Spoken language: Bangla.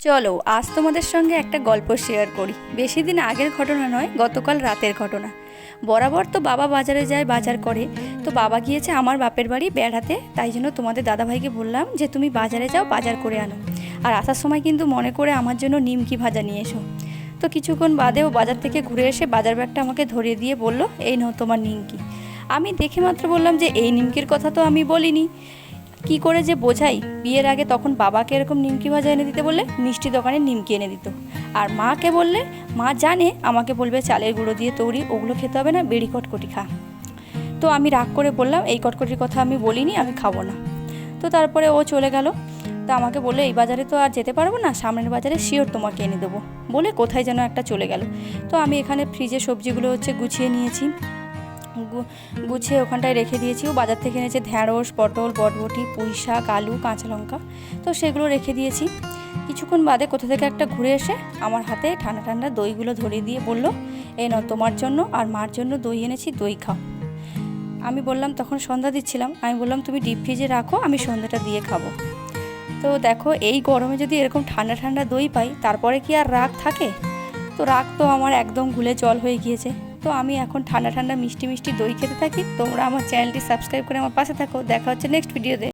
চলো আজ তোমাদের সঙ্গে একটা গল্প শেয়ার করি। বেশি দিন আগের ঘটনা নয়, গতকাল রাতের ঘটনা। বরাবর তো বাবা বাজারে যায়, বাজার করে। তো বাবা গিয়েছে আমার বাপের বাড়ি বেড়াতে, তাই জন্য তোমাদের দাদাভাইকে বললাম যে তুমি বাজারে যাও, বাজার করে আনো। আর আসার সময় কিন্তু মনে করে আমার জন্য নিমকি ভাজা নিয়ে এসো। তো কিছুক্ষণ বাদেও বাজার থেকে ঘুরে এসে বাজার ব্যাগটা আমাকে ধরিয়ে দিয়ে বলল, এই নাও তোমার নিমকি। আমি দেখে মাত্র বললাম যে এই নিমকির কথা তো আমি বলিনি। কি করে যে বোঝাই, বিয়ের আগে তখন বাবাকে এরকম নিমকি ভাজা এনে দিতে বললে মিষ্টি দোকানে নিমকি এনে দিত। আর মাকে বললে মা জানে আমাকে বলবে চালের গুঁড়ো দিয়ে তৈরি, ওগুলো খেতে হবে না, বেড়ি কটকটি খা। তো আমি রাগ করে বললাম এই কটকটির কথা আমি বলিনি, আমি খাবো না। তো তারপরে ও চলে গেল। তো আমাকে বললো এই বাজারে তো আর যেতে পারবো না, সামনের বাজারে শিওর তোমাকে এনে দেবো বলে কোথায় যেন একটা চলে গেল। তো আমি এখানে ফ্রিজে সবজিগুলো গুছিয়ে নিয়েছি, গুছিয়ে ওখানটায় রেখে দিয়েছি। ও বাজার থেকে এনেছে ঢ্যাঁড়স, পটল, বটবটি, পুঁই শাক, আলু, কাঁচা লঙ্কা। তো সেগুলো রেখে দিয়েছি। কিছুক্ষণ বাদে কোথা থেকে একটা ঘুরে এসে আমার হাতে ঠান্ডা ঠান্ডা দইগুলো ধরিয়ে দিয়ে বলল, এই নাও তোমার জন্য আর মার জন্য দই এনেছি, দই খাও। আমি বললাম, তখন সন্ধ্যা দিচ্ছিলাম, আমি বললাম তুমি ডিপ ফ্রিজে রাখো, আমি সন্ধ্যাটা দিয়ে খাবো। তো দেখো এই গরমে যদি এরকম ঠান্ডা ঠান্ডা দই পাই, তারপরে কি আর রাগ থাকে? তো রাগ তো আমার একদম ঘুলে জল হয়ে গিয়েছে। তো আমি এখন ঠান্ডা ঠান্ডা মিষ্টি মিষ্টি দই খেতে থাকি। তোমরা আমার চ্যানেলটি সাবস্ক্রাইব করে আমার পাশে থাকো। দেখা হচ্ছে নেক্সট ভিডিওতে।